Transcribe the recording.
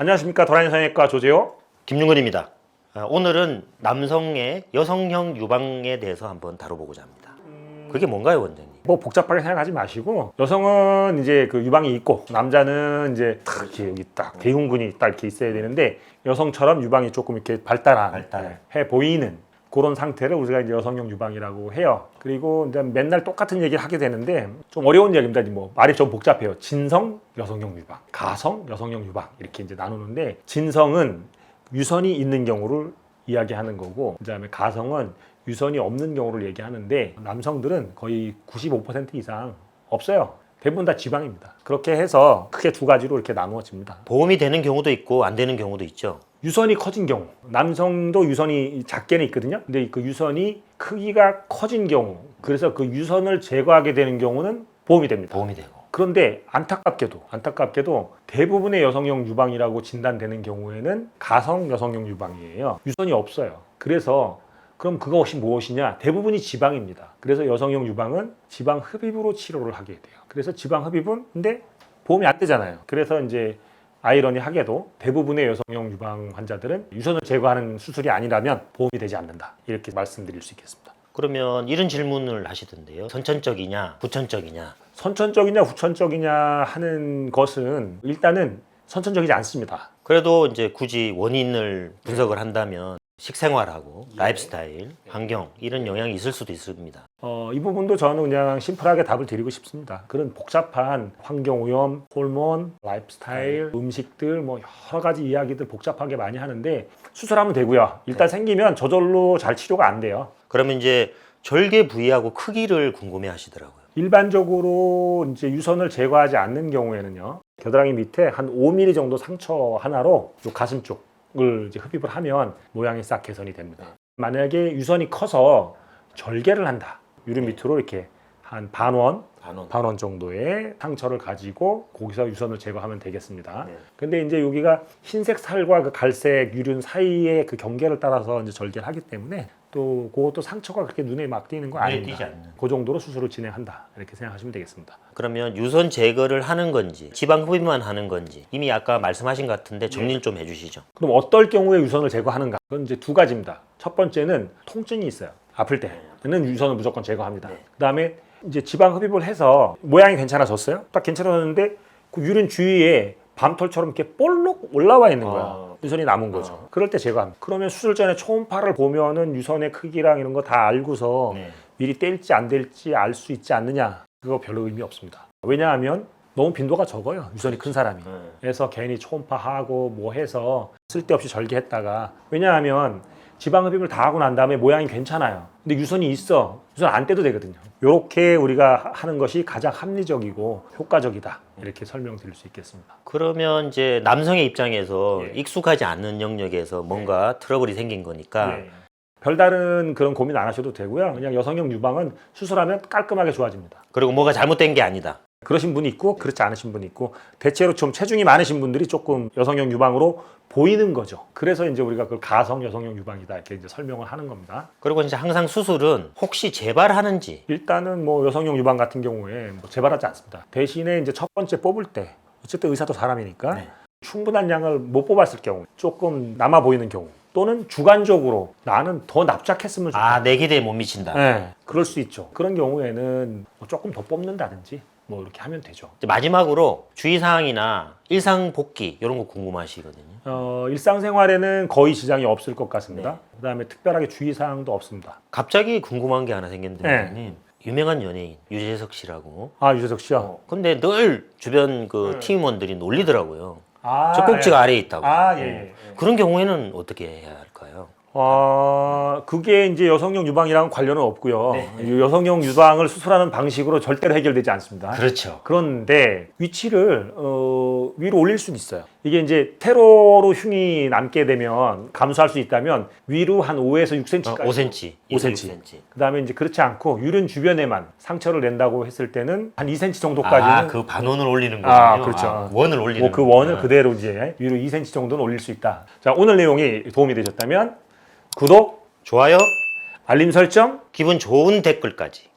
안녕하십니까. 도라니 성형외과 조재호 김윤근입니다. 오늘은 남성의 여성형 유방에 대해서 한번 다뤄보고자 합니다. 그게 뭔가요, 원장님? 뭐 복잡하게 생각하지 마시고, 여성은 이제 그 유방이 있고 남자는 이제 딱 이렇게 여기 딱 대흉근이 딱 이렇게 있어야 되는데, 여성처럼 유방이 조금 이렇게 발달해 보이는 그런 상태를 우리가 이제 여성형 유방이라고 해요. 그리고 이제 맨날 똑같은 얘기를 하게 되는데 좀 어려운 얘기입니다. 뭐 말이 좀 복잡해요. 진성 여성형 유방, 가성 여성형 유방 이렇게 이제 나누는데, 진성은 유선이 있는 경우를 이야기하는 거고, 그다음에 가성은 유선이 없는 경우를 얘기하는데, 남성들은 거의 95% 이상 없어요. 대부분 다 지방입니다. 그렇게 해서 크게 두 가지로 이렇게 나누어집니다. 보험이 되는 경우도 있고 안 되는 경우도 있죠. 유선이 커진 경우, 남성도 유선이 작게는 있거든요. 근데 그 유선이 크기가 커진 경우, 그래서 그 유선을 제거하게 되는 경우는 보험이 됩니다. 보험이 되고. 그런데 안타깝게도 대부분의 여성형 유방이라고 진단되는 경우에는 가성 여성형 유방이에요. 유선이 없어요. 그래서 그럼 그것이 무엇이냐? 대부분이 지방입니다. 그래서 여성형 유방은 지방 흡입으로 치료를 하게 돼요. 그래서 지방 흡입은 근데 보험이 안 되잖아요. 그래서 이제 아이러니하게도 대부분의 여성형 유방 환자들은 유선을 제거하는 수술이 아니라면 보험이 되지 않는다. 이렇게 말씀드릴 수 있겠습니다. 그러면 이런 질문을 하시던데요. 선천적이냐, 후천적이냐. 선천적이냐 후천적이냐 하는 것은 일단은 선천적이지 않습니다. 그래도 이제 굳이 원인을 분석을 한다면 식생활하고 라이프스타일, 환경 이런 영향이 있을 수도 있습니다. 이 부분도 저는 그냥 심플하게 답을 드리고 싶습니다. 그런 복잡한 환경오염, 호르몬, 라이프스타일, 음식들 뭐 여러 가지 이야기들 복잡하게 많이 하는데, 수술하면 되고요. 일단 생기면 저절로 잘 치료가 안 돼요. 그러면 이제 절개 부위하고 크기를 궁금해 하시더라고요. 일반적으로 이제 유선을 제거하지 않는 경우에는요, 겨드랑이 밑에 한 5mm 정도 상처 하나로 요 가슴 쪽을 이제 흡입을 하면 모양이 싹 개선이 됩니다. 만약에 유선이 커서 절개를 한다. 유륜 밑으로 이렇게 한 반원 정도의 상처를 가지고 거기서 유선을 제거하면 되겠습니다. 근데 이제 여기가 흰색 살과 그 갈색 유륜 사이의 그 경계를 따라서 이제 절개를 하기 때문에 또 그것도 상처가 그렇게 눈에 막 띄는 거 아닙니다. 그 정도로 수술을 진행한다. 이렇게 생각하시면 되겠습니다. 그러면 유선 제거를 하는 건지 지방 흡입만 하는 건지 이미 아까 말씀하신 것 같은데 정리를 좀 해주시죠. 그럼 어떨 경우에 유선을 제거하는가? 그건 이제 두 가지입니다. 첫 번째는 통증이 있어요. 아플 때는 유선을 무조건 제거합니다. 그다음에 이제 지방 흡입을 해서 모양이 괜찮아졌어요. 딱 괜찮아졌는데 그 유륜 주위에 밤톨처럼 이렇게 볼록 올라와 있는 거야. 유선이 남은 거죠. 그럴 때 제거합니다. 그러면 수술 전에 초음파를 보면은 유선의 크기랑 이런 거 다 알고서 미리 뗄지 안 뗄지 알 수 있지 않느냐? 그거 별로 의미 없습니다. 왜냐하면 너무 빈도가 적어요. 유선이 큰 사람이. 그래서 괜히 초음파하고 뭐 해서 쓸데없이 절개했다가, 왜냐하면 지방 흡입을 다 하고 난 다음에 모양이 괜찮아요. 근데 유선이 있어. 유선 안 떼도 되거든요. 이렇게 우리가 하는 것이 가장 합리적이고 효과적이다. 이렇게 설명드릴 수 있겠습니다. 그러면 이제 남성의 입장에서 익숙하지 않는 영역에서 뭔가 트러블이 생긴 거니까 별다른 그런 고민 안 하셔도 되고요. 그냥 여성형 유방은 수술하면 깔끔하게 좋아집니다. 그리고 뭐가 잘못된 게 아니다. 그러신 분이 있고 그렇지 않으신 분이 있고, 대체로 좀 체중이 많으신 분들이 조금 여성형 유방으로 보이는 거죠. 그래서 이제 우리가 그걸 가성 여성형 유방이다 이렇게 이제 설명을 하는 겁니다. 그리고 이제 항상 수술은 혹시 재발하는지. 일단은 뭐 여성형 유방 같은 경우에 뭐 재발하지 않습니다. 대신에 이제 첫 번째 뽑을 때 어쨌든 의사도 사람이니까 충분한 양을 못 뽑았을 경우, 조금 남아 보이는 경우, 또는 주관적으로 나는 더 납작했으면 좋겠다. 내 기대에 못 미친다. 네, 그럴 수 있죠. 그런 경우에는 뭐 조금 더 뽑는다든지 뭐 이렇게 하면 되죠. 이제 마지막으로 주의사항이나 일상 복귀 이런 거 궁금하시거든요. 일상생활에는 거의 지장이 없을 것 같습니다. 그다음에 특별하게 주의사항도 없습니다. 갑자기 궁금한 게 하나 생겼는데 원장님. 유명한 연예인 유재석 씨라고. 유재석 씨요? 근데 늘 주변 그 팀원들이 놀리더라고요. 젖꼭지가 아래에 있다고. 그런 경우에는 어떻게 해야 할까요? 그게 이제 여성형 유방이랑 관련은 없고요. 여성형 유방을 수술하는 방식으로 절대로 해결되지 않습니다. 그렇죠. 그런데 위치를 위로 올릴 수는 있어요. 이게 이제 테러로 흉이 남게 되면, 감소할 수 있다면 위로 한 5에서 6cm까지. 5cm. 5cm. 그다음에 이제 그렇지 않고 유륜 주변에만 상처를 낸다고 했을 때는 한 2cm 정도까지는. 그 반원을 올리는 거군요. 그렇죠. 원을 올리는 그 원을 그대로 이제 위로 2cm 정도는 올릴 수 있다. 자, 오늘 내용이 도움이 되셨다면 구독, 좋아요, 알림 설정, 기분 좋은 댓글까지